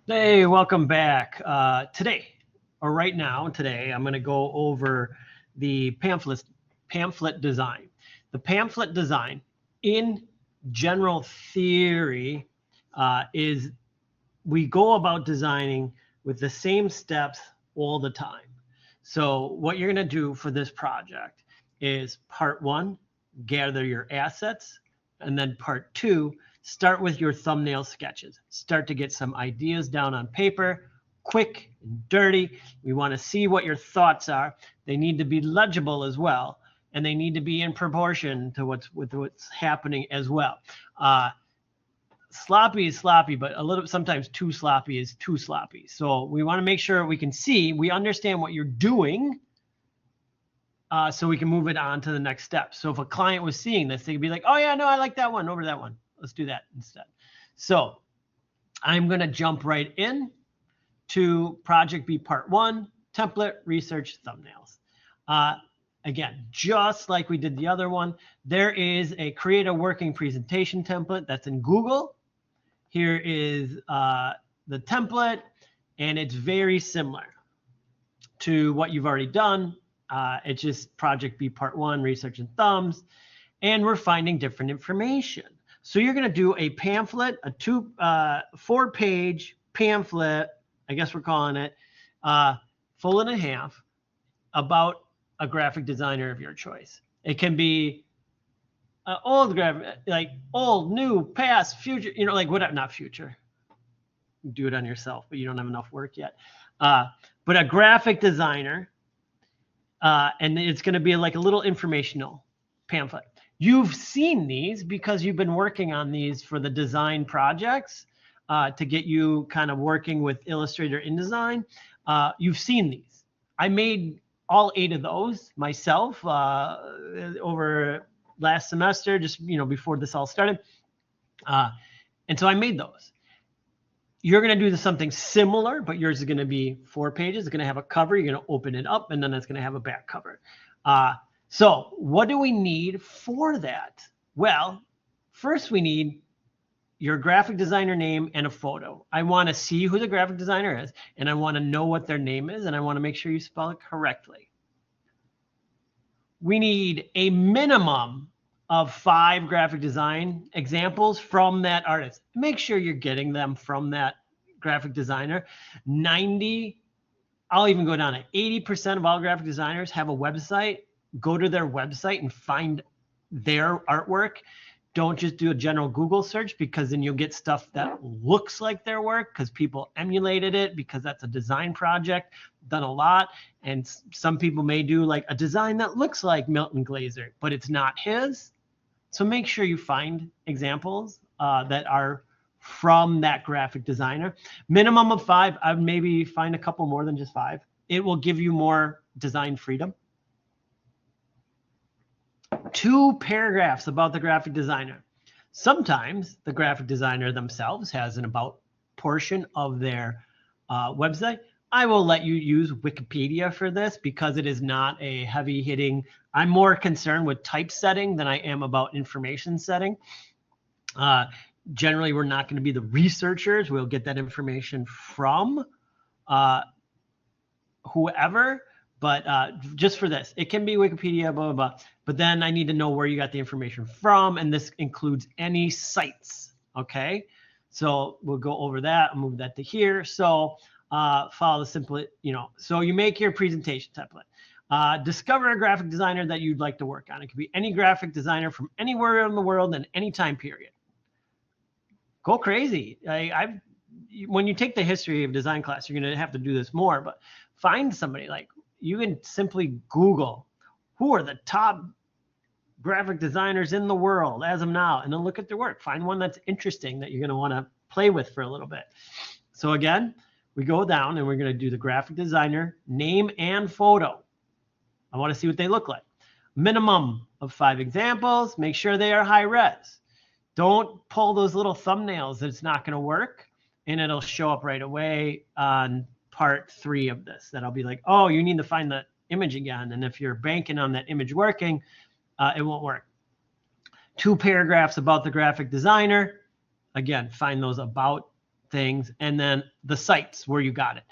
Hey, welcome back. Today, I'm going to go over the pamphlet design. The pamphlet design, in general theory, is we go about designing with the same steps all the time. So what you're going to do for this project is part one, gather your assets, and then part two, start with your thumbnail sketches. Start to get some ideas down on paper, quick and dirty. We want to see what your thoughts are. They need to be legible as well, and they need to be in proportion to what's happening as well. Sloppy is sloppy, but a little sometimes too sloppy is too sloppy. So we want to make sure we can see, we understand what you're doing, so we can move it on to the next step. So if a client was seeing this, they could be like, oh yeah, no, I like that one over that one. Let's do that instead. So I'm going to jump right in to Project B Part 1, Template, Research, Thumbnails. Again, just like we did the other one, there is a create a working presentation template that's in Google. Here is the template, and it's very similar to what you've already done. It's just Project B Part 1, Research and Thumbs, and we're finding different information. So you're going to do a pamphlet, a 4-page pamphlet, I guess we're calling it, full and a half, about a graphic designer of your choice. It can be old graphic, like old, new, past, future, like whatever, not future. Do it on yourself, but you don't have enough work yet. But a graphic designer, and it's going to be like a little informational pamphlet. You've seen these because you've been working on these for the design projects to get you kind of working with Illustrator InDesign. You've seen these. I made all 8 of those myself over last semester, just before this all started. And so I made those. You're going to do something similar, but yours is going to be 4 pages. It's going to have a cover. You're going to open it up, and then it's going to have a back cover. So what do we need for that? Well, first we need your graphic designer name and a photo. I want to see who the graphic designer is, and I want to know what their name is, and I want to make sure you spell it correctly. We need a minimum of 5 graphic design examples from that artist. Make sure you're getting them from that graphic designer. I'll even go down to 80% of all graphic designers have a website. Go to their website and find their artwork. Don't just do a general Google search, because then you'll get stuff that looks like their work because people emulated it, because that's a design project done a lot. And some people may do like a design that looks like Milton Glaser, but it's not his. So make sure you find examples that are from that graphic designer. Minimum of 5. I'd maybe find a couple more than just 5. It will give you more design freedom. 2 paragraphs about the graphic designer. Sometimes the graphic designer themselves has an about portion of their website. I will let you use Wikipedia for this because it is not a heavy hitting. I'm more concerned with typesetting than I am about information setting. Generally, we're not going to be the researchers. We'll get that information from whoever. But just for this, it can be Wikipedia, blah, blah, blah. But then I need to know where you got the information from. And this includes any sites. Okay. So we'll go over that. I'll move that to here. So follow the simple, so you make your presentation template. Discover a graphic designer that you'd like to work on. It could be any graphic designer from anywhere in the world and any time period. Go crazy. When you take the history of design class, you're going to have to do this more, but find somebody. Like, you can simply Google who are the top graphic designers in the world as of now, and then look at their work. Find one that's interesting that you're going to want to play with for a little bit. So again, we go down and we're going to do the graphic designer name and photo. I want to see what they look like. Minimum of 5 examples. Make sure they are high res. Don't pull those little thumbnails. It's not going to work, and it'll show up right away on part 3 of this. That I'll be like, oh, you need to find the image again. And if you're banking on that image working, it won't work. 2 paragraphs about the graphic designer. Again, find those about things, and then the sites where you got it.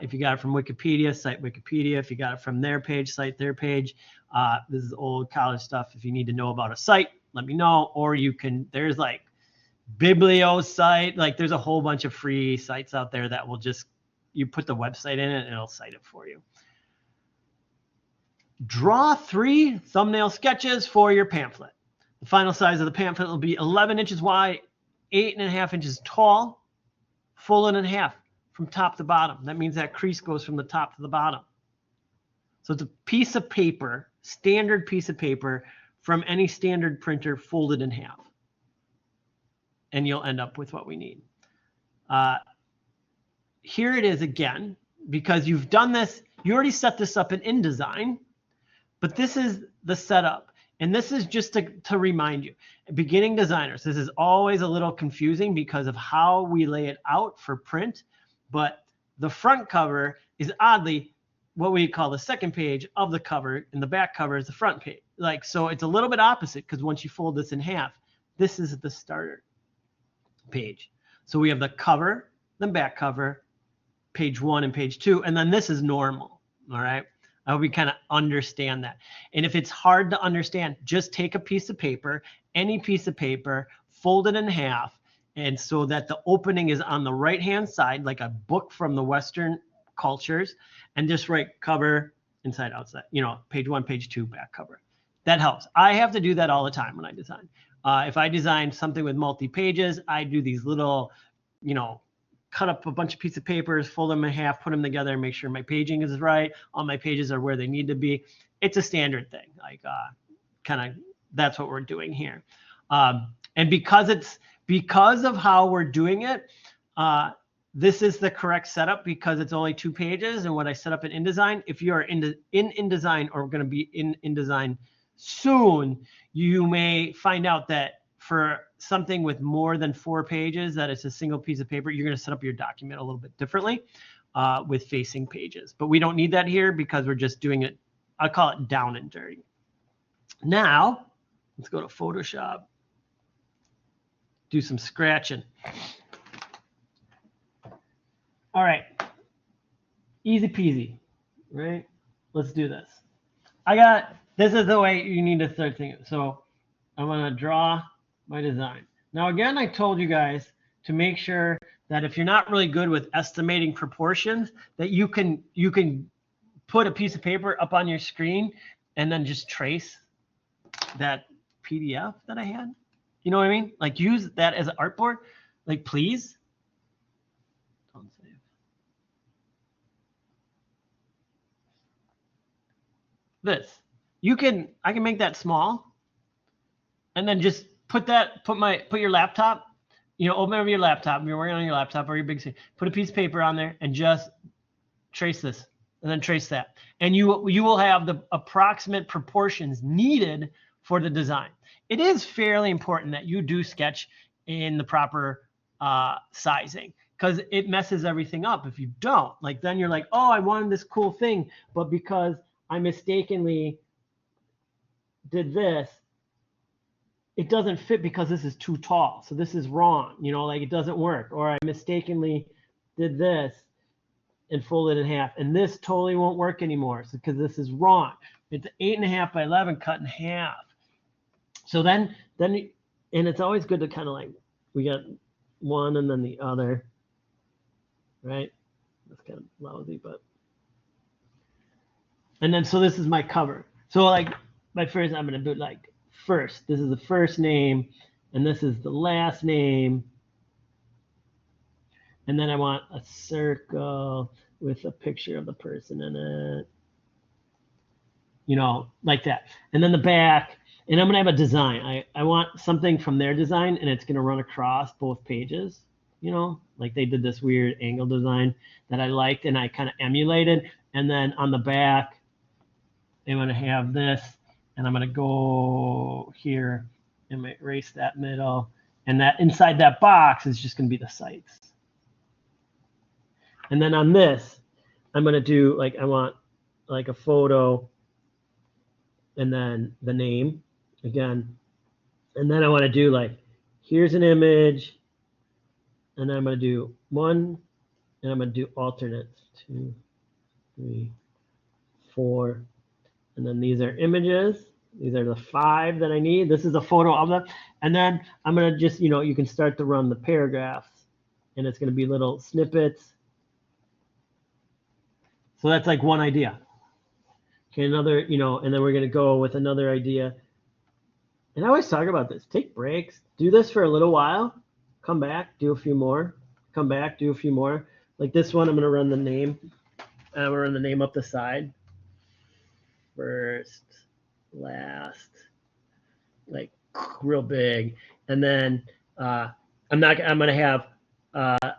If you got it from Wikipedia, cite Wikipedia. If you got it from their page, cite their page. This is old college stuff. If you need to know about a site, let me know. Or you can, there's like BiblioSite, like there's a whole bunch of free sites out there that will just, you put the website in it and it'll cite it for you. Draw 3 thumbnail sketches for your pamphlet. The final size of the pamphlet will be 11 inches wide, 8.5 inches tall, folded in half from top to bottom. That means that crease goes from the top to the bottom. So it's a piece of paper, standard piece of paper from any standard printer folded in half. And you'll end up with what we need. Here it is again, because you've done this, you already set this up in InDesign, but this is the setup. And this is just to remind you, beginning designers, this is always a little confusing because of how we lay it out for print, but the front cover is oddly what we call the second page of the cover, and the back cover is the front page. Like, so it's a little bit opposite, because once you fold this in half, this is the starter page. So we have the cover, then back cover, page 1 and page 2, and then this is normal. All right. I hope you kind of understand that. And if it's hard to understand, just take a piece of paper, any piece of paper, fold it in half, and so that the opening is on the right-hand side, like a book from the Western cultures, and just write cover, inside, outside, you know, page 1, page 2, back cover. That helps. I have to do that all the time when I design. If I design something with multi-pages, I do these little, you know, cut up a bunch of pieces of papers, fold them in half, put them together, and make sure my paging is right. All my pages are where they need to be. It's a standard thing. Like kind of that's what we're doing here. And because of how we're doing it, this is the correct setup because it's only 2 pages. And what I set up in InDesign, if you are in InDesign or going to be in InDesign soon, you may find out that for something with more than 4 pages, that it's a single piece of paper, you're going to set up your document a little bit differently with facing pages. But we don't need that here because we're just doing it, I call it down and dirty. Now, let's go to Photoshop, do some scratching. All right, easy peasy, right? Let's do this. This is the way you need to start thinking. So I'm going to draw my design. Now, again, I told you guys to make sure that if you're not really good with estimating proportions, that you can put a piece of paper up on your screen and then just trace that PDF that I had. You know what I mean? Like use that as an artboard. Like please. Don't save. This. I can make that small and then just put your laptop, you know, open up your laptop, you're working on your laptop or your big screen, put a piece of paper on there and just trace this and then trace that. And you will have the approximate proportions needed for the design. It is fairly important that you do sketch in the proper sizing because it messes everything up if you don't. Like then you're like, oh, I wanted this cool thing, but because I mistakenly did this, it doesn't fit because this is too tall. So this is wrong, you know, like it doesn't work. Or I mistakenly did this and folded in half, and this totally won't work anymore because this is wrong. It's 8.5 by 11 cut in half. So then, and it's always good to kind of like, we got one and then the other, right? That's kind of lousy, but. And then, so this is my cover. So like my first, I'm going to do it like first. This is the first name, and this is the last name. And then I want a circle with a picture of the person in it. You know, like that. And then the back, and I'm going to have a design. I want something from their design, and it's going to run across both pages. You know, like they did this weird angle design that I liked, and I kind of emulated. And then on the back, I'm going to have this, and I'm going to go here and erase that middle. And that inside that box is just going to be the sites. And then on this, I'm going to do like, I want like a photo and then the name again. And then I want to do like, here's an image. and then I'm going to do 1, and I'm going to do alternates, 2, 3, 4, and then these are images. These are the 5 that I need. This is a photo of them. And then I'm going to just, you can start to run the paragraphs, and it's going to be little snippets. So that's like one idea. Okay, another, and then we're going to go with another idea. And I always talk about this. Take breaks. Do this for a little while. Come back, do a few more. Come back, do a few more. Like this one, I'm going to run the name. I'm going to run the name up the side. First, last, like real big. And then I'm going to have a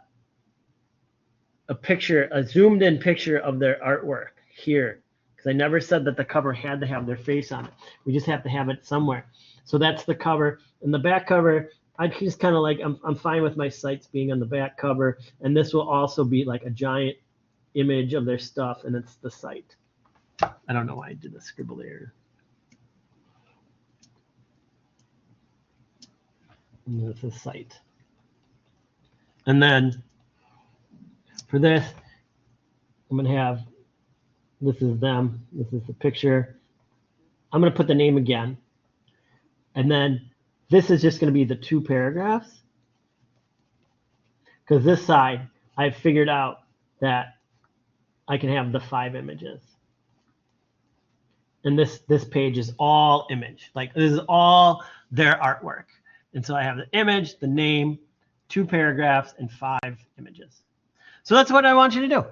picture, a zoomed in picture of their artwork here. Because I never said that the cover had to have their face on it. We just have to have it somewhere. So that's the cover. And the back cover, I just kind of like, I'm fine with my sites being on the back cover. And this will also be like a giant image of their stuff, and it's the site. I don't know why I did the scribble there. And it's a site. And then for this, I'm going to have, this is them. This is the picture. I'm going to put the name again. And then this is just going to be the 2 paragraphs. Because this side, I've figured out that I can have the 5 images. And this page is all image. Like this is all their artwork. And so I have the image, the name, 2 paragraphs, and 5 images. So that's what I want you to do.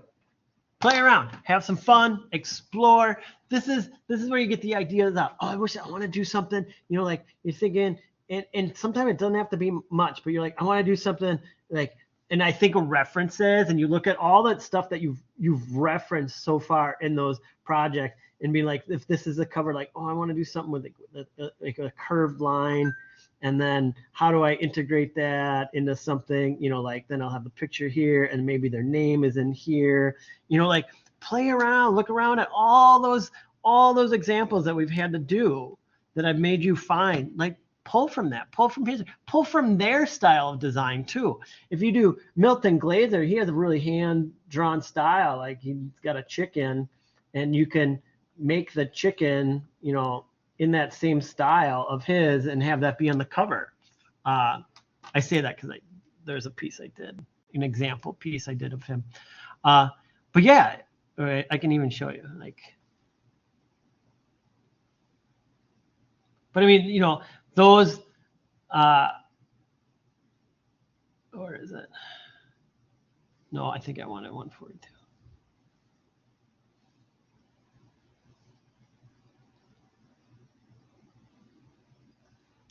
Play around, have some fun, explore. This is where you get the ideas out. Oh, I want to do something, like you're thinking, and sometimes it doesn't have to be much, but you're like, I want to do something like, and I think of references, and you look at all that stuff that you've referenced so far in those projects, and be like, if this is a cover, like, oh, I want to do something with like a curved line. And then how do I integrate that into something, like then I'll have the picture here and maybe their name is in here, like play around, look around at all those examples that we've had to do that I've made you find, like pull from that, pull from his, pull from their style of design too. If you do Milton Glaser, he has a really hand-drawn style, like he's got a chicken and you can make the chicken, in that same style of his and have that be on the cover. I say that because there's a piece I did, an example piece I did of him. But yeah, I can even show you like, but I mean, those, where is it? No, I think I wanted 142.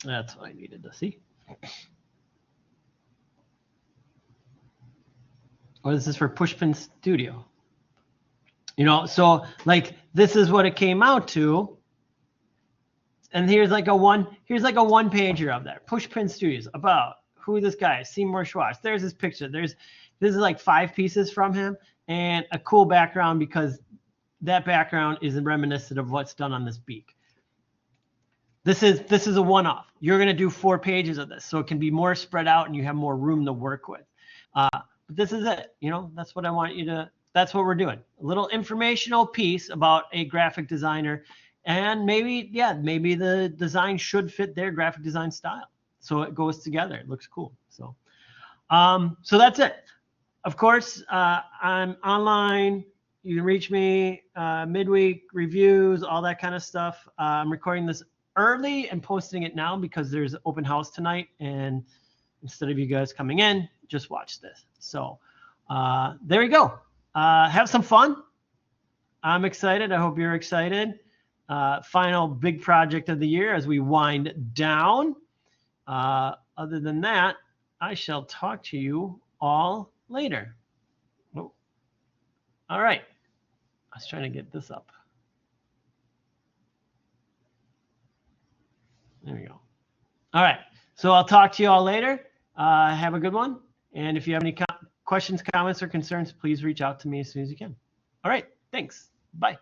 That's what I needed to see. Oh, this is for Pushpin Studio. So like this is what it came out to. And here's like a one pager of that. Pushpin Studios, about who this guy is, Seymour Schwartz. There's his picture. This is like 5 pieces from him and a cool background because that background is reminiscent of what's done on this beak. This is a one-off. You're going to do 4 pages of this, so it can be more spread out and you have more room to work with. But this is it. That's what I want you to. That's what we're doing. A little informational piece about a graphic designer, and maybe the design should fit their graphic design style, so it goes together. It looks cool. So that's it. Of course, I'm online. You can reach me midweek reviews, all that kind of stuff. I'm recording this early and posting it now because there's open house tonight, and instead of you guys coming in, just watch this. So there you go. Have some fun. I'm excited. I hope you're excited. Final big project of the year as we wind down. Other than that, I shall talk to you all later. Oh. All right. I was trying to get this up. There we go. All right. So I'll talk to you all later. Have a good one. And if you have any questions, comments, or concerns, please reach out to me as soon as you can. All right. Thanks. Bye.